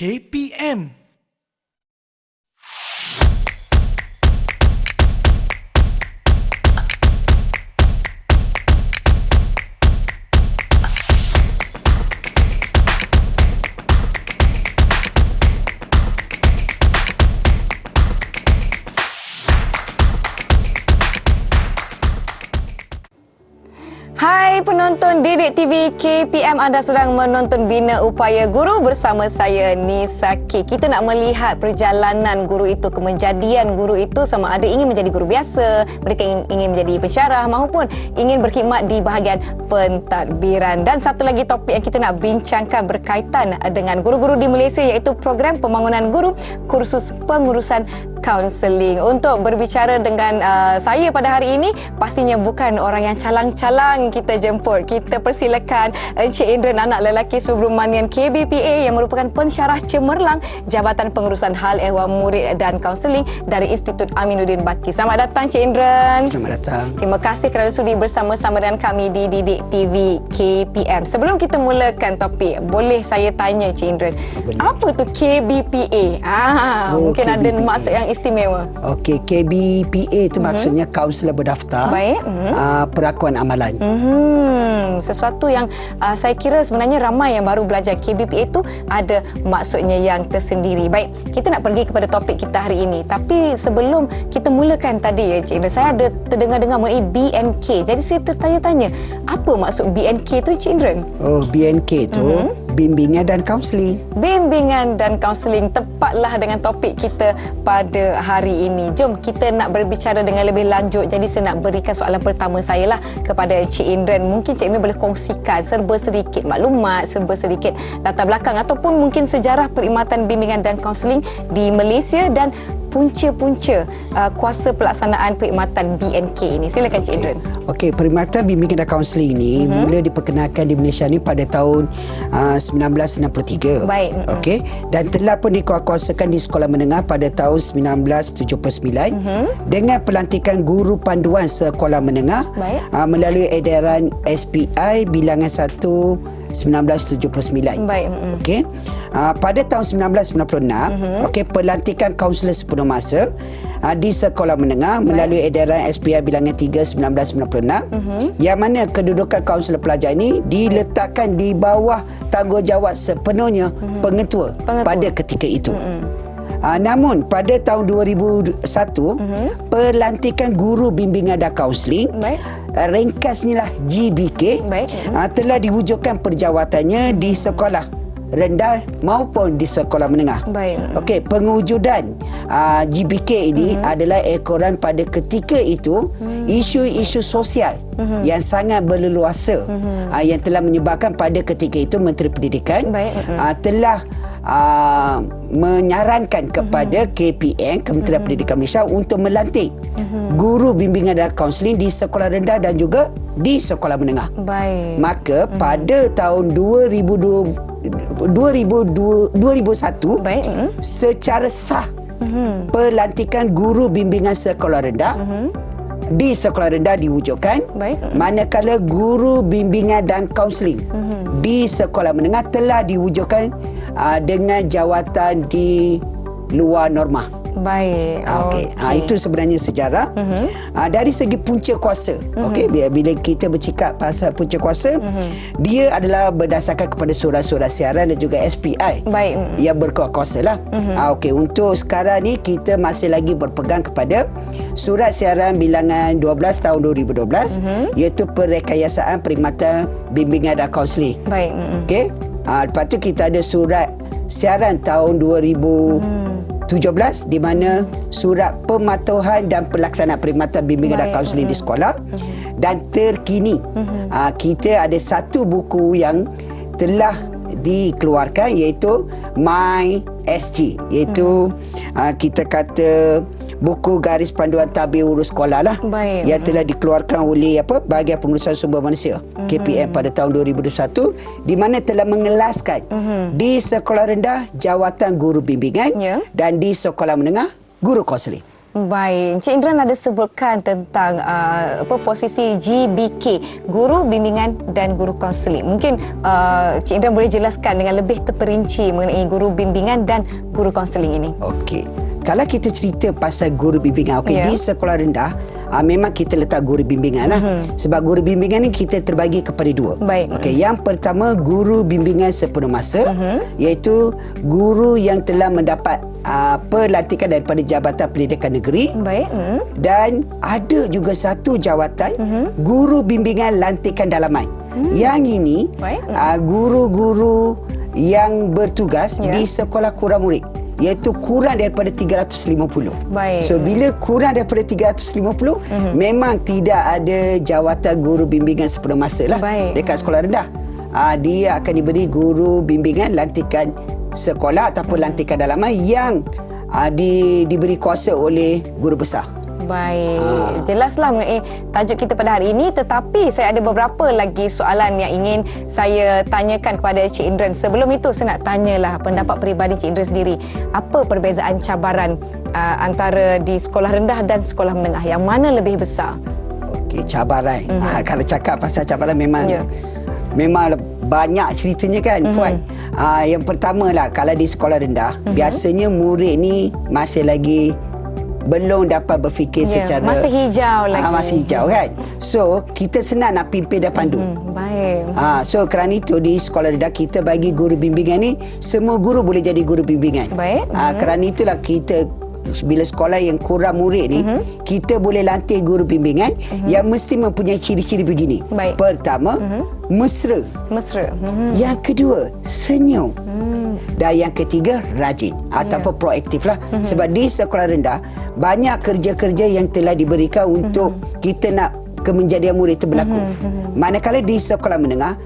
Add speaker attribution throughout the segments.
Speaker 1: KPM.
Speaker 2: Hai penonton Didik TV KPM, anda sedang menonton Bina Upaya Guru bersama saya Nisaki. Kita nak melihat perjalanan guru itu, kemejadian guru itu, sama ada ingin menjadi guru biasa, mereka ingin menjadi pensyarah maupun ingin berkhidmat di bahagian pentadbiran. Dan satu lagi topik yang kita nak bincangkan berkaitan dengan guru-guru di Malaysia, iaitu program pembangunan guru, kursus pengurusan kaunseling. Untuk berbicara dengan saya pada hari ini, pastinya bukan orang yang calang-calang kita jemput. Kita persilakan Encik Indran, anak lelaki Subramanian KBPA yang merupakan pensyarah cemerlang Jabatan Pengurusan Hal Ehwal Murid dan Kaunseling dari Institut Aminuddin Baki. Selamat datang Encik Indran.
Speaker 3: Selamat datang.
Speaker 2: Terima kasih kerana sudi bersama-sama dengan kami di Didik TV KPM. Sebelum kita mulakan topik, boleh saya tanya Encik Indran, apa tu KBPA? Mungkin KBPA ada maksud yang istimewa.
Speaker 3: Okey, KBPA itu maksudnya kaunselor berdaftar.
Speaker 2: Baik.
Speaker 3: Perakuan amalan.
Speaker 2: Sesuatu yang saya kira sebenarnya ramai yang baru belajar. KBPA itu ada maksudnya yang tersendiri. Baik, kita nak pergi kepada topik kita hari ini. Tapi sebelum kita mulakan tadi ya Cik Indra, saya ada terdengar-dengar mengenai BNK. Jadi saya tertanya-tanya, apa maksud BNK tu Cik Indra?
Speaker 3: Oh, BNK itu bimbingan dan kaunseling.
Speaker 2: Bimbingan dan kaunseling, tepatlah dengan topik kita pada hari ini. Jom kita nak berbicara dengan lebih lanjut. Jadi saya nak berikan soalan pertama saya lah kepada Cik Indran. Mungkin Cik Indran boleh kongsikan serba sedikit maklumat, serba sedikit latar belakang ataupun mungkin sejarah perkhidmatan bimbingan dan kaunseling di Malaysia dan punca-punca kuasa pelaksanaan perkhidmatan BNK ini. Silakan Cik Indran.
Speaker 3: Okey, perkhidmatan bimbingan dan kaunseling ini mula diperkenalkan di Malaysia ni pada tahun 1963.
Speaker 2: Baik.
Speaker 3: Okey, dan telah pun dikuatkuasakan di sekolah menengah pada tahun 1979 dengan pelantikan guru panduan sekolah menengah melalui edaran SPI bilangan 1 1979.
Speaker 2: Baik.
Speaker 3: Okey. Pada tahun 1996, okey, pelantikan kaunselor sepenuh masa di sekolah menengah melalui edaran SPI bilangan 3 1996, yang mana kedudukan kaunselor pelajar ini diletakkan di bawah tanggungjawab sepenuhnya pengetua pada ketika itu. Namun pada tahun 2001, pelantikan guru bimbingan dan kaunseling, ringkasnya lah GBK, telah diwujudkan perjawatannya di sekolah rendah maupun di sekolah menengah. Okey, pengujudan GBK ini adalah ekoran pada ketika itu isu-isu sosial yang sangat berleluasa, yang telah menyebabkan pada ketika itu Menteri Pendidikan telah menyarankan kepada KPM, Kementerian Pendidikan Malaysia, untuk melantik guru bimbingan dan kaunseling di sekolah rendah dan juga di sekolah menengah. Maka pada tahun 2001 secara sah pelantikan guru bimbingan sekolah rendah di sekolah rendah diwujudkan, manakala guru bimbingan dan kaunseling di sekolah menengah telah diwujudkan dengan jawatan di luar norma. Okey. Itu sebenarnya sejarah. Dari segi punca kuasa, okey, bila kita bercakap pasal punca kuasa, dia adalah berdasarkan kepada surat-surat siaran dan juga SPI yang berkuasa lah. Okey, untuk sekarang ni kita masih lagi berpegang kepada surat siaran bilangan 12 tahun 2012, iaitu Perrekayasaan Perkhidmatan Bimbingan dan Kaunseling. Okey. Lepas tu kita ada surat siaran tahun 2017 di mana surat pematuhan dan pelaksanaan perkhidmatan bimbingan dan kaunseling di sekolah. Dan terkini kita ada satu buku yang telah dikeluarkan, iaitu MySG, iaitu kita kata buku garis panduan tabir urus sekolah lah, yang telah dikeluarkan oleh Bahagian Pengurusan Sumber Manusia KPM pada tahun 2021, di mana telah mengelaskan di sekolah rendah jawatan guru bimbingan dan di sekolah menengah guru kaunseling.
Speaker 2: Baik, Encik Indran ada sebutkan tentang posisi GBK, Guru Bimbingan dan Guru Kaunseling. Mungkin Encik Indran boleh jelaskan dengan lebih terperinci mengenai Guru Bimbingan dan Guru Kaunseling ini.
Speaker 3: Okey. Kalau kita cerita pasal guru bimbingan, di sekolah rendah memang kita letak guru bimbingan lah. Sebab guru bimbingan ni kita terbagi kepada dua.
Speaker 2: Baik.
Speaker 3: Okey, yang pertama guru bimbingan sepenuh masa, iaitu guru yang telah mendapat pelantikan daripada Jabatan Pendidikan Negeri.
Speaker 2: Baik.
Speaker 3: Dan ada juga satu jawatan guru bimbingan lantikan dalaman. Yang ini guru-guru yang bertugas di sekolah kurang murid, iaitu kurang daripada 350.
Speaker 2: Baik.
Speaker 3: So bila kurang daripada 350, memang tidak ada jawatan guru bimbingan sepenuh masa lah dekat sekolah rendah. Dia akan diberi guru bimbingan lantikan sekolah ataupun lantikan dalaman yang diberi kuasa oleh guru besar.
Speaker 2: Baik, jelaslah mengenai tajuk kita pada hari ini, tetapi saya ada beberapa lagi soalan yang ingin saya tanyakan kepada Encik Indran. Sebelum itu saya nak tanyalah pendapat peribadi Encik Indran sendiri. Apa perbezaan cabaran antara di sekolah rendah dan sekolah menengah? Yang mana lebih besar?
Speaker 3: Okey, cabaran. Kalau cakap pasal cabaran memang banyak ceritanya kan, Puan. Yang pertama lah, kalau di sekolah rendah, biasanya murid ni masih lagi belum dapat berfikir secara
Speaker 2: masih hijau lagi.
Speaker 3: Masih hijau kan. So kita senang nak pimpin dan pandu.
Speaker 2: Baik.
Speaker 3: So kerana itu di sekolah rendah kita bagi guru bimbingan ni, semua guru boleh jadi guru bimbingan.
Speaker 2: Baik.
Speaker 3: Kerana itulah kita bila sekolah yang kurang murid ni, kita boleh lantik guru bimbingan yang mesti mempunyai ciri-ciri begini.
Speaker 2: Baik.
Speaker 3: Pertama, mesra. Yang kedua, senyum. Dan yang ketiga, rajin ataupun proaktif lah. Sebab di sekolah rendah banyak kerja-kerja yang telah diberikan untuk kita nak kemenjadian murid itu berlaku. Manakala di sekolah menengah,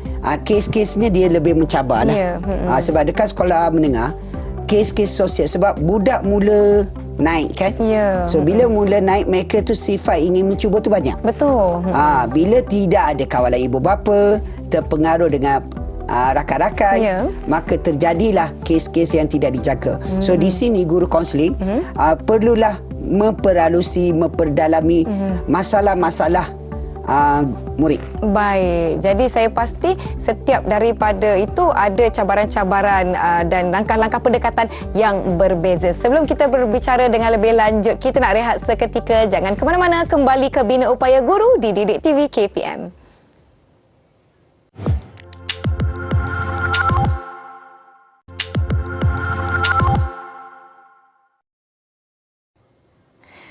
Speaker 3: kes-kesnya dia lebih mencabar lah. Sebab dekat sekolah menengah, kes-kes sosial, sebab budak mula naik kan. So bila mula naik, mereka tu sifat ingin mencuba tu banyak.
Speaker 2: Betul.
Speaker 3: Bila tidak ada kawalan ibu bapa, terpengaruh dengan rakan-rakan, maka terjadilah kes-kes yang tidak dijaga. So di sini guru kaunseling perlulah memperalusi, memperdalami masalah-masalah murid.
Speaker 2: Baik, jadi saya pasti setiap daripada itu ada cabaran-cabaran dan langkah-langkah pendekatan yang berbeza. Sebelum kita berbicara dengan lebih lanjut, kita nak rehat seketika. Jangan ke mana-mana, kembali ke Bina Upaya Guru di Didik TV KPM.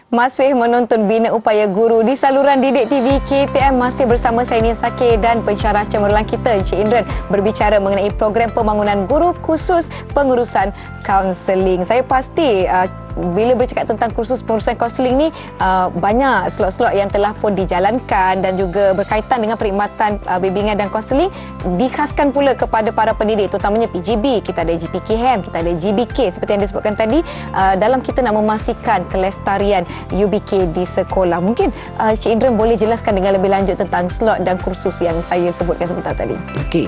Speaker 2: Masih menonton Bina Upaya Guru di saluran Didik TV KPM. Masih bersama saya Nia Sakir dan pensyarah cemerlang kita Encik Indran berbicara mengenai program pembangunan guru khusus pengurusan kaunseling. Saya pasti bila bercakap tentang kursus pengurusan kaunseling ni, banyak slot-slot yang telah pun dijalankan dan juga berkaitan dengan perkhidmatan bimbingan dan kaunseling dikhaskan pula kepada para pendidik, terutamanya PGB, kita ada GPKHAM, kita ada GBK seperti yang disebutkan tadi, dalam kita nak memastikan kelestarian UBK di sekolah. Mungkin Cik Indran boleh jelaskan dengan lebih lanjut tentang slot dan kursus yang saya sebutkan sebentar tadi.
Speaker 3: Okey.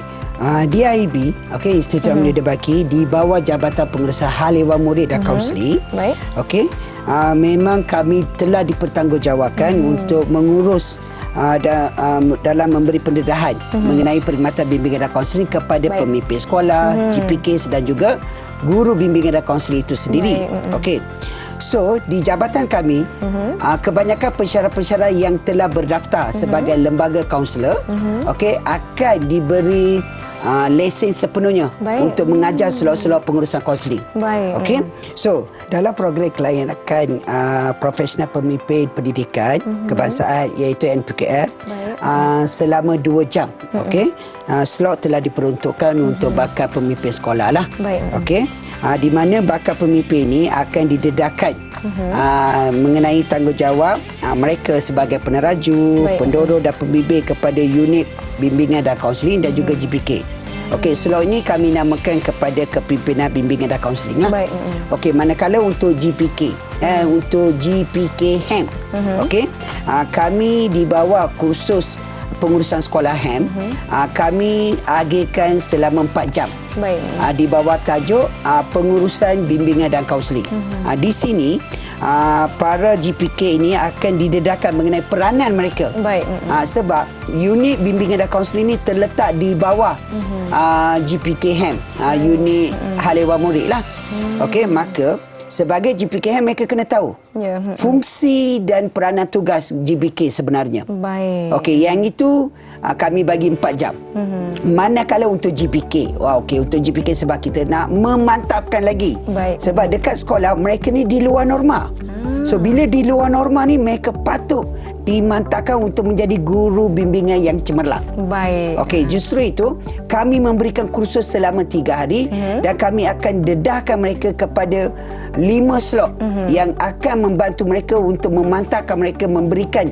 Speaker 3: DIB, Institut Amanah Debaki, di bawah Jabatan Pengurusan Hal Ehwal Murid dan Kaunseling.
Speaker 2: Baik.
Speaker 3: Okey. Memang kami telah dipertanggungjawabkan untuk mengurus dalam memberi pendedahan mengenai perkhidmatan bimbingan dan kaunseling kepada pemimpin sekolah, GPK dan juga guru bimbingan dan kaunseling itu sendiri. Okey. So, di jabatan kami, kebanyakan pensyarah-pensyarah yang telah berdaftar sebagai lembaga kaunselor, akan diberi lesen sepenuhnya untuk mengajar slot-slot pengurusan kaunseling. Okey. So, dalam program kelayakan profesional pemimpin pendidikan kebangsaan iaitu NPKR, selama 2 jam, slot telah diperuntukkan untuk bakal pemimpin sekolah lah. Okey. Di mana bakal pemimpin ini akan didedahkan mengenai tanggungjawab mereka sebagai peneraju, pendorong dan pembimbing kepada unit bimbingan dan kaunseling dan juga GPK. Okey, slot ini kami namakan kepada Kepimpinan Bimbingan dan Kaunseling lah. Okey, manakala untuk GPK, untuk GPKHAM, okey, kami di bawah kursus pengurusan sekolah HAM, kami agihkan selama 4 jam.
Speaker 2: Baik.
Speaker 3: Di bawah tajuk pengurusan bimbingan dan kaunseling. Di sini para GPK ini akan didedahkan mengenai peranan mereka.
Speaker 2: Baik.
Speaker 3: Sebab unit bimbingan dan kaunseling ini terletak di bawah GPK HAM, unit hal ehwal murid lah. Okey, maka sebagai GPK HAM mereka kena tahu fungsi dan peranan tugas GPK sebenarnya.
Speaker 2: Baik.
Speaker 3: Okey, yang itu kami bagi 4 jam. Manakala untuk GPK, untuk GPK sebab kita nak memantapkan lagi.
Speaker 2: Baik.
Speaker 3: Sebab dekat sekolah mereka ni di luar norma. So bila di luar norma ni mereka patut dimantapkan untuk menjadi guru bimbingan yang cemerlang.
Speaker 2: Baik.
Speaker 3: Okey, justru itu kami memberikan kursus selama 3 hari dan kami akan dedahkan mereka kepada 5 slot yang akan membantu mereka untuk memantapkan mereka, memberikan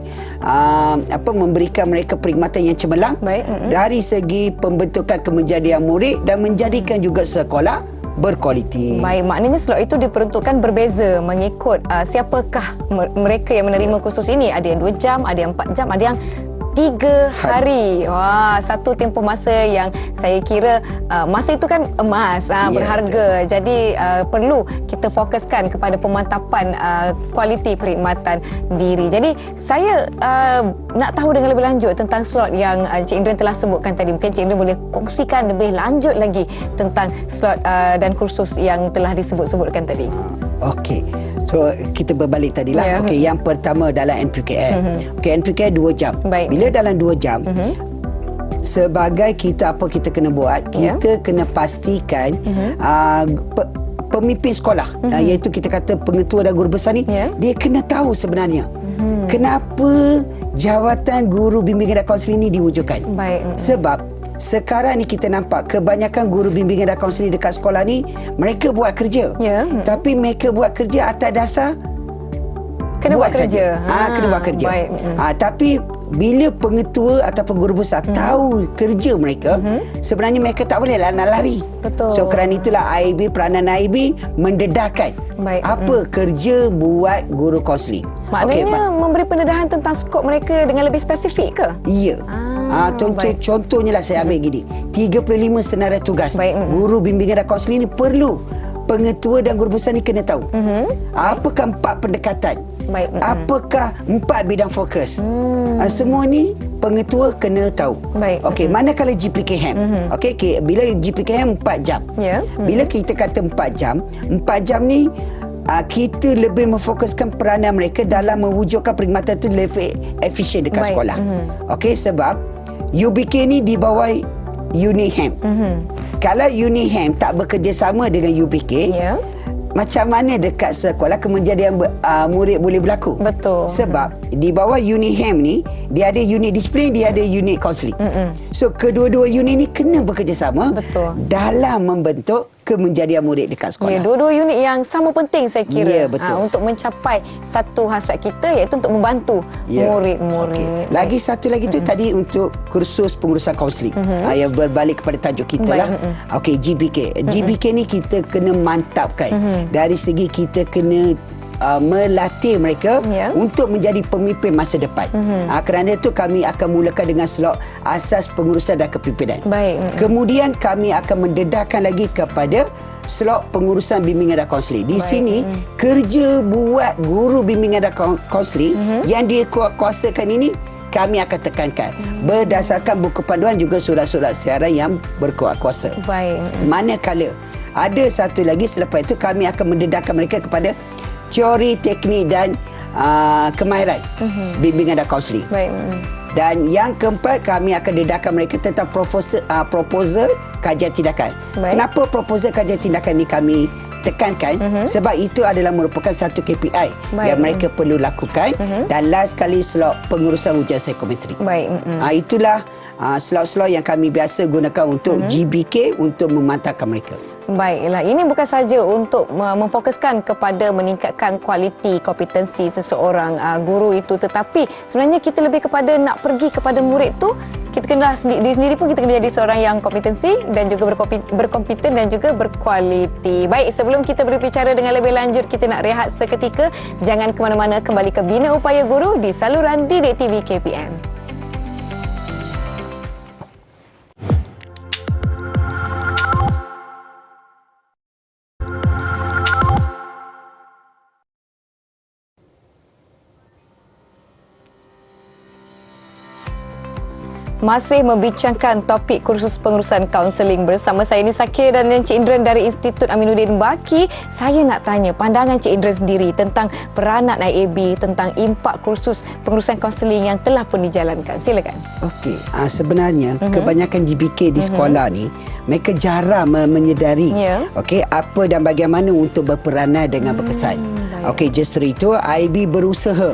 Speaker 3: memberikan mereka perkhidmatan yang cemerlang.
Speaker 2: Baik.
Speaker 3: Dari segi pembentukan kemenjadian murid dan menjadikan juga sekolah berkualiti.
Speaker 2: Baik, maknanya slot itu diperuntukkan berbeza mengikut siapakah mereka yang menerima kursus ini. Ada yang 2 jam, ada yang 4 jam, ada yang 3 hari. Wah, satu tempoh masa yang saya kira masa itu kan emas, berharga. Jadi perlu kita fokuskan kepada pemantapan kualiti perkhidmatan diri. Jadi saya nak tahu dengan lebih lanjut tentang slot yang Cik Indrian telah sebutkan tadi. Mungkin Cik Indrian boleh kongsikan lebih lanjut lagi tentang slot dan kursus yang telah disebut-sebutkan tadi.
Speaker 3: Okey. So kita berbalik tadilah. Okey, yang pertama dalam NPKL. Okey, NPKL 2 jam.
Speaker 2: Baik.
Speaker 3: Bila dalam 2 jam, sebagai kita apa kita kena buat, kita kena pastikan pemimpin sekolah, iaitu kita kata pengetua dan guru besar ni, dia kena tahu sebenarnya kenapa jawatan guru bimbingan dan kaunseling ni diwujudkan.
Speaker 2: Baik.
Speaker 3: Sebab sekarang ni kita nampak kebanyakan guru bimbingan dan kaunseling dekat sekolah ni mereka buat kerja. Tapi mereka buat kerja atas dasar
Speaker 2: kena buat kerja.
Speaker 3: Kena buat kerja.
Speaker 2: Baik.
Speaker 3: Tapi bila pengetua ataupun guru besar tahu kerja mereka, sebenarnya mereka tak boleh nak lari.
Speaker 2: Betul.
Speaker 3: So kerana itulah IB, peranan IB mendedahkan apa kerja buat guru kaunseling.
Speaker 2: Maknanya memberi pendedahan tentang skop mereka dengan lebih spesifik ke?
Speaker 3: Ya. Contohnya lah saya ambil gini. 35 senarai tugas.
Speaker 2: Baik.
Speaker 3: Guru bimbingan dan kaunseling ni perlu pengetua dan guru besar ni kena tahu. Apakah 4 pendekatan?
Speaker 2: Baik.
Speaker 3: Apakah 4 bidang fokus? Semua ni pengetua kena tahu.
Speaker 2: Baik.
Speaker 3: Okey, manakala GPK HAM. Okey, bila GPK HAM 4 jam. Bila kita kata 4 jam, 4 jam ni kita lebih memfokuskan peranan mereka dalam mewujudkan perkhidmatan itu lebih efisien dekat sekolah. Okey, sebab UBK ni di bawah unit HAM. Kalau unit HAM tak bekerjasama dengan UBK, macam mana dekat sekolah kemenjadian murid boleh berlaku?
Speaker 2: Betul.
Speaker 3: Sebab di bawah unit HAM ni, dia ada unit disiplin, dia ada unit kaunseling. So kedua-dua unit ni kena bekerjasama dalam membentuk kemenjadian murid dekat sekolah.
Speaker 2: Dua-dua unit yang sama penting saya kira.
Speaker 3: Ya, betul.
Speaker 2: Untuk mencapai satu hasrat kita, iaitu untuk membantu murid-murid.
Speaker 3: Lagi satu lagi tu tadi untuk kursus pengurusan kaunseling yang berbalik kepada tajuk kita lah. Okey, GBK. GBK ni kita kena mantapkan. Dari segi kita kena melatih mereka untuk menjadi pemimpin masa depan. Kerana itu kami akan mulakan dengan slot asas pengurusan dan kepimpinan.
Speaker 2: Baik.
Speaker 3: Kemudian kami akan mendedahkan lagi kepada slot pengurusan bimbingan dan kaunseling. Di sini kerja buat guru bimbingan dan kaunseling yang dikuasakan ini kami akan tekankan berdasarkan buku panduan juga surat-surat siaran yang berkuasa.
Speaker 2: Baik.
Speaker 3: Manakala ada satu lagi selepas itu kami akan mendedahkan mereka kepada teori, teknik dan kemahiran bimbingan dan kaunseling.
Speaker 2: Baik.
Speaker 3: Dan yang keempat, kami akan dedahkan mereka tentang proposal kajian tindakan.
Speaker 2: Baik.
Speaker 3: Kenapa proposal kajian tindakan ni kami tekankan? Sebab itu adalah merupakan satu KPI yang mereka perlu lakukan. Dan last kali slot pengurusan ujian psikometrik.
Speaker 2: Baik.
Speaker 3: Itulah slot-slot yang kami biasa gunakan untuk GBK untuk memantapkan mereka.
Speaker 2: Baiklah, ini bukan saja untuk memfokuskan kepada meningkatkan kualiti kompetensi seseorang guru itu, tetapi sebenarnya kita lebih kepada nak pergi kepada murid tu, kita kena diri sendiri pun kita kena jadi seorang yang kompetensi dan juga berkompeten dan juga berkualiti. Baik, sebelum kita berbicara dengan lebih lanjut, kita nak rehat seketika. Jangan ke mana-mana, kembali ke Bina Upaya Guru di saluran Didik TV KPM. masih membincangkan topik kursus pengurusan kaunseling bersama saya Nisa K dan Encik Indran dari Institut Aminuddin Baki. Saya nak tanya pandangan Encik Indran sendiri tentang peranan IAB, tentang impak kursus pengurusan kaunseling yang telah pun dijalankan. Silakan.
Speaker 3: Okey, sebenarnya kebanyakan GBK di sekolah ni mereka jarang menyedari okey apa dan bagaimana untuk berperanan dengan berkesan. Okey, justru itu IAB berusaha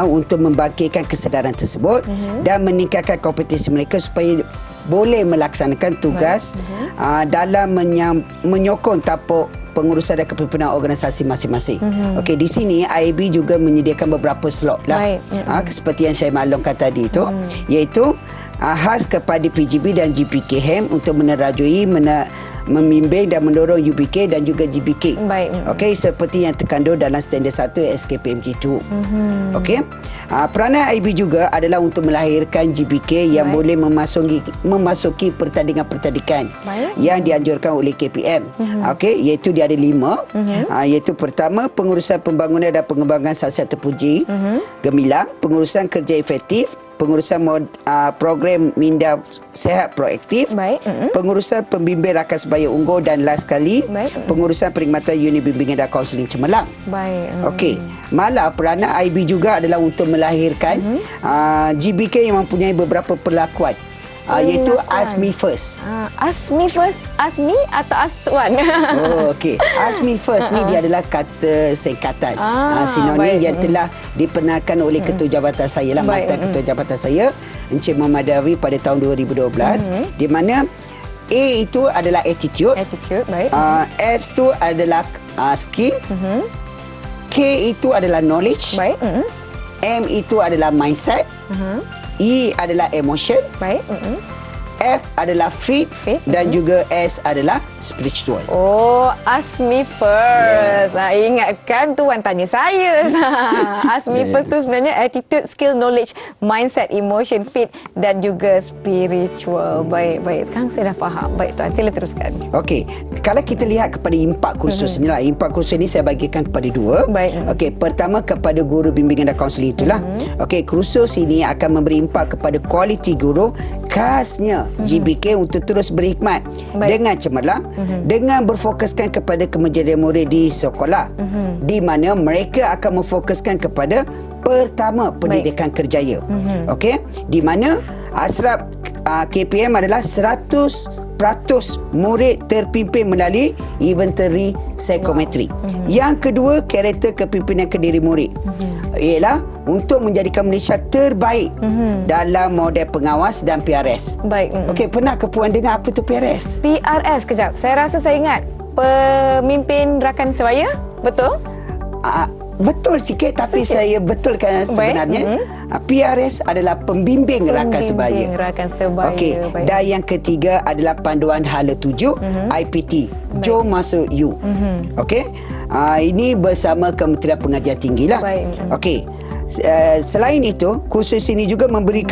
Speaker 3: untuk membangkitkan kesedaran tersebut dan meningkatkan kompetensi mereka supaya boleh melaksanakan tugas dalam menyokong tapak pengurusan dan kepimpinan organisasi masing-masing. Okey, di sini IAB juga menyediakan beberapa slot lah. Seperti yang saya maklumkan tadi itu, iaitu khas kepada PGB dan GPKM untuk menerajui, membimbing dan mendorong UBK dan juga GBK. Okey, seperti yang terkandung dalam standard 1 SKPMG2. Okey. Peranan IAB juga adalah untuk melahirkan GBK yang boleh memasuki pertandingan-pertandingan yang dianjurkan oleh KPM. Okey, iaitu dia ada 5. Iaitu pertama, pengurusan pembangunan dan pengembangan sasaran terpuji gemilang, pengurusan kerja efektif, pengurusan program minda sehat proaktif, pengurusan pembimbing rakan sebaya unggul dan last sekali, pengurusan perkhidmatan unit bimbingan dan kaunseling cemerlang. Okey, malah peranan IAB juga adalah untuk melahirkan GBK yang mempunyai beberapa perlakuan. Iaitu Ask Me First.
Speaker 2: Ask Me First? Ask Me atau Ask Tuan?
Speaker 3: Okey. Ask Me First ni dia adalah kata singkatan. Sinonim yang telah dipenarkan oleh Ketua Jabatan saya lah, mantan Ketua Jabatan saya, Encik Muhammad Dawi pada tahun 2012, di mana A itu adalah attitude. S itu adalah skill. K itu adalah knowledge. M itu adalah mindset. E adalah emotion. F adalah fit dan juga S adalah spiritual.
Speaker 2: Oh, ask me first. Ingatkan Tuan tanya saya. Ask me first tu sebenarnya attitude, skill, knowledge, mindset, emotion, fit dan juga spiritual. Baik. Sekarang saya dah faham. Baik Tuan, sila teruskan.
Speaker 3: Okey, kalau kita lihat kepada impak kursus ni lah. Impak kursus ni saya bagikan kepada 2. Okey, pertama kepada guru bimbingan dan kaunseling itulah. Okey, kursus ini akan memberi impak kepada kualiti guru, khasnya GBK untuk terus berkhidmat dengan cemerlang, dengan berfokuskan kepada kemajuan murid di sekolah, di mana mereka akan memfokuskan kepada pertama pendidikan kerjaya. Okey, di mana asraf KPM adalah 100% murid terpimpin melalui inventory psikometri. Yang kedua, karakter kepimpinan ke diri murid ialah untuk menjadikan Malaysia terbaik dalam model pengawas dan PRS. Okey, pernah ke Puan dengar apa tu PRS?
Speaker 2: PRS, kejap. Saya rasa saya ingat. Pemimpin rakan sebaya, betul?
Speaker 3: Betul sikit, tapi saya betulkan sebenarnya. PRS adalah pembimbing rakan sebaya. Okey, dan yang ketiga adalah panduan hala 7 IPT. Jom masuk U. Okey. Ini bersama Kementerian Pengajian Tinggi lah. Okey. Selain itu, kursus ini juga memberi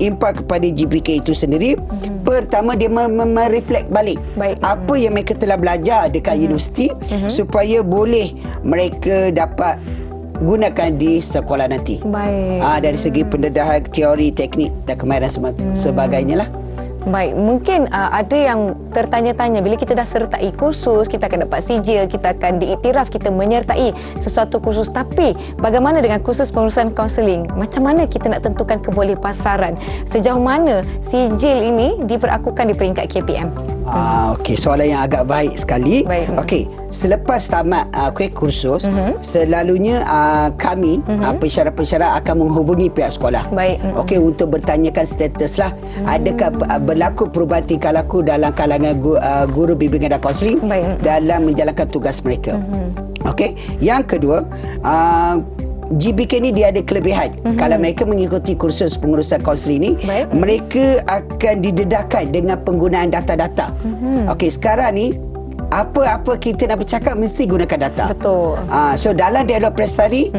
Speaker 3: impak kepada GBK itu sendiri. Pertama, dia mereflect balik apa yang mereka telah belajar dekat universiti supaya boleh mereka dapat gunakan di sekolah nanti. Dari segi pendedahan teori, teknik dan kemahiran sebagainya lah.
Speaker 2: Baik, mungkin ada yang tertanya-tanya bila kita dah sertai kursus, kita akan dapat sijil, kita akan diiktiraf kita menyertai sesuatu kursus. Tapi bagaimana dengan kursus pengurusan kaunseling? Macam mana kita nak tentukan kebolehpasaran? Sejauh mana sijil ini diperakukan di peringkat KPM?
Speaker 3: Okey, soalan yang agak baik sekali. Okey, selepas tamat kursus, selalunya kami pensyarah-pensyarah akan menghubungi pihak sekolah. Okey, untuk bertanyakan status lah, adakah berlaku perubahan tingkah laku dalam kalangan guru bimbingan dan kaunseling dalam menjalankan tugas mereka. Okey, yang kedua, GBK ni dia ada kelebihan. Kalau mereka mengikuti kursus pengurusan kaunseling ni, mereka akan didedahkan dengan penggunaan data-data. Okey, sekarang ni apa-apa kita nak bercakap mesti gunakan data.
Speaker 2: Betul.
Speaker 3: So dalam dialog prestasi,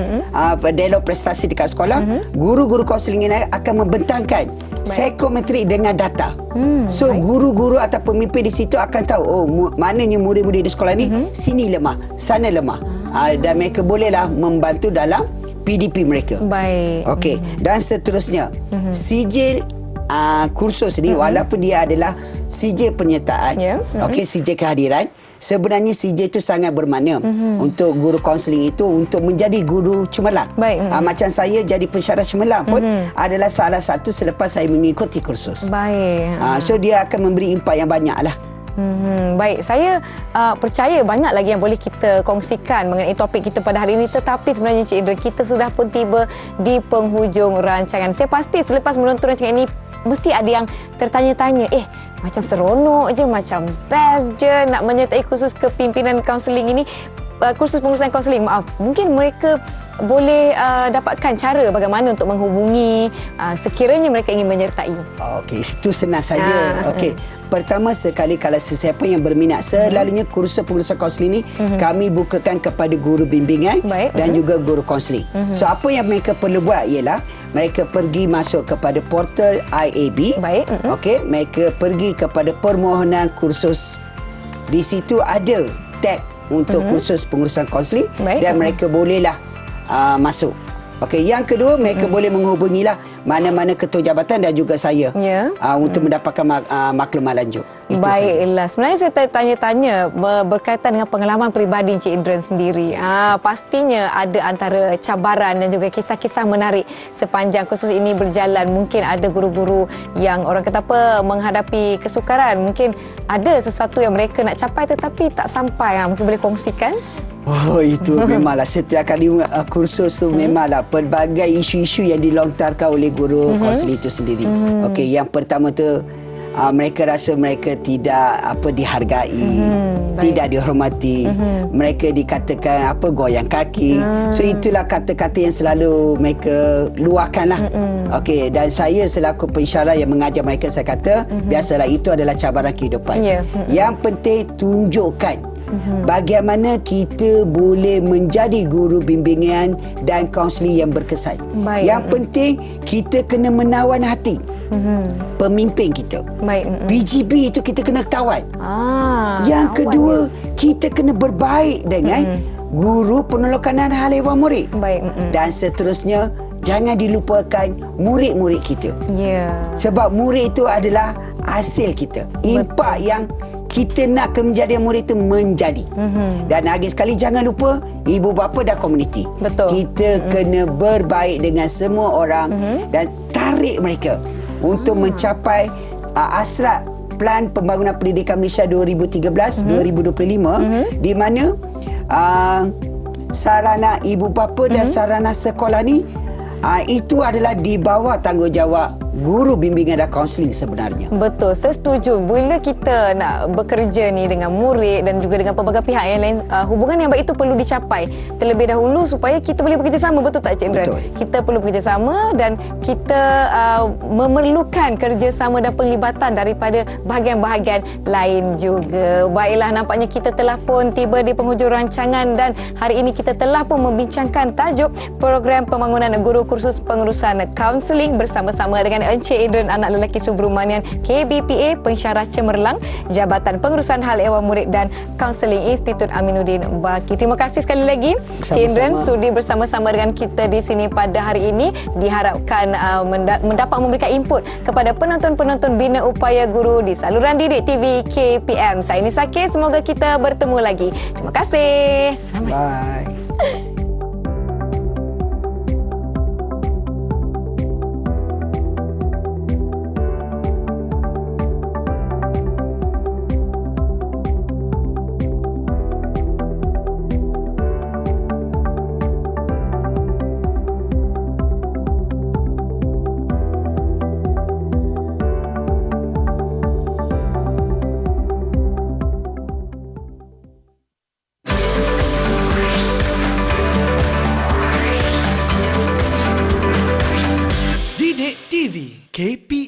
Speaker 3: dialog prestasi dekat sekolah, guru-guru kaunseling ini akan membentangkan psikometri dengan data. So guru-guru atau pemimpin di situ akan tahu maknanya murid-murid di sekolah ni sini lemah, sana lemah. Dan mereka bolehlah membantu dalam PDP mereka.
Speaker 2: Baik.
Speaker 3: Okey, dan seterusnya. Sijil kursus ni walaupun dia adalah CJ penyertaan,
Speaker 2: Ya.
Speaker 3: okey, CJ kehadiran, sebenarnya CJ itu sangat bermakna untuk guru kaunseling itu untuk menjadi guru cemerlang.
Speaker 2: Baik.
Speaker 3: Macam saya jadi pensyarah cemerlang pun adalah salah satu selepas saya mengikuti kursus.
Speaker 2: Baik.
Speaker 3: So dia akan memberi impak yang banyak lah.
Speaker 2: Baik, saya percaya banyak lagi yang boleh kita kongsikan mengenai topik kita pada hari ini, tetapi sebenarnya Cik Indra, kita sudah pun tiba di penghujung rancangan. Saya pasti selepas menonton rancangan ini mesti ada yang tertanya-tanya, macam seronok je, macam best je nak menyertai kursus kepimpinan kaunseling ini, kursus pengurusan kaunseling, mungkin mereka boleh dapatkan cara bagaimana untuk menghubungi sekiranya mereka ingin menyertai.
Speaker 3: Okey, itu senang saja. Okey, pertama sekali kalau sesiapa yang berminat, selalunya kursus pengurusan kaunseling ni kami bukakan kepada guru bimbingan dan juga guru kaunseling. So apa yang mereka perlu buat ialah mereka pergi masuk kepada portal IAB. Okey, mereka pergi kepada permohonan kursus. Di situ ada tab untuk kursus pengurusan kaunseling dan mereka bolehlah masuk. Okey, yang kedua mereka boleh menghubungilah mana-mana ketua jabatan dan juga saya untuk mendapatkan maklumat lanjut. Itu
Speaker 2: Baiklah, sebenarnya saya tanya-tanya berkaitan dengan pengalaman peribadi Encik Indra sendiri. Pastinya ada antara cabaran dan juga kisah-kisah menarik sepanjang kursus ini berjalan. Mungkin ada guru-guru yang orang kata apa, menghadapi kesukaran. Mungkin ada sesuatu yang mereka nak capai tetapi tak sampai. Mungkin boleh kongsikan?
Speaker 3: Oh, itu memanglah setiap kali kursus tu memanglah pelbagai isu-isu yang dilontarkan oleh guru kaunseling itu sendiri. Okey, yang pertama tu mereka rasa mereka tidak dihargai, tidak dihormati. Mereka dikatakan goyang kaki. So itulah kata-kata yang selalu mereka luahkanlah. Okey, dan saya selaku pensyarah yang mengajar mereka, saya kata biasalah itu adalah cabaran kehidupan. Yang penting tunjukkan bagaimana kita boleh menjadi guru bimbingan dan kaunseling yang berkesan. Yang penting kita kena menawan hati pemimpin kita. PGB itu kita kena tawan. Yang kedua, kita kena berbaik dengan guru penolong hal ehwal murid. Dan seterusnya, jangan dilupakan murid-murid kita. Sebab murid itu adalah hasil kita. Impak yang kita nak menjadi murid itu menjadi. Dan lagi sekali jangan lupa ibu bapa dan komuniti. Kita kena berbaik dengan semua orang dan tarik mereka untuk mencapai asrat Plan Pembangunan Pendidikan Malaysia 2013-2025 di mana sarana ibu bapa dan sarana sekolah ni itu adalah di bawah tanggungjawab guru bimbingan dan kaunseling sebenarnya.
Speaker 2: Betul, saya setuju. Bila kita nak bekerja ni dengan murid dan juga dengan pelbagai pihak yang lain, hubungan yang baik itu perlu dicapai terlebih dahulu supaya kita boleh bekerjasama. Betul tak, Cik Imran?
Speaker 3: Betul.
Speaker 2: Kita perlu bekerjasama dan kita memerlukan kerjasama dan penglibatan daripada bahagian-bahagian lain juga. Baiklah, nampaknya kita telah pun tiba di penghujung rancangan dan hari ini kita telah pun membincangkan tajuk program pembangunan guru kursus pengurusan kaunseling bersama-sama dengan Encik Indra anak lelaki Subramanian, KBPA, pensyarah cemerlang, Jabatan Pengurusan Hal Ehwal Murid dan Kaunseling Institut Aminuddin Baki. Terima kasih sekali lagi Encik Indra sudi bersama-sama dengan kita di sini pada hari ini. Diharapkan mendapat memberikan input kepada penonton-penonton Bina Upaya Guru di saluran Didik TV KPM. Saya Nisa K, semoga kita bertemu lagi. Terima kasih.
Speaker 3: Bye.
Speaker 1: Didik TV KPM.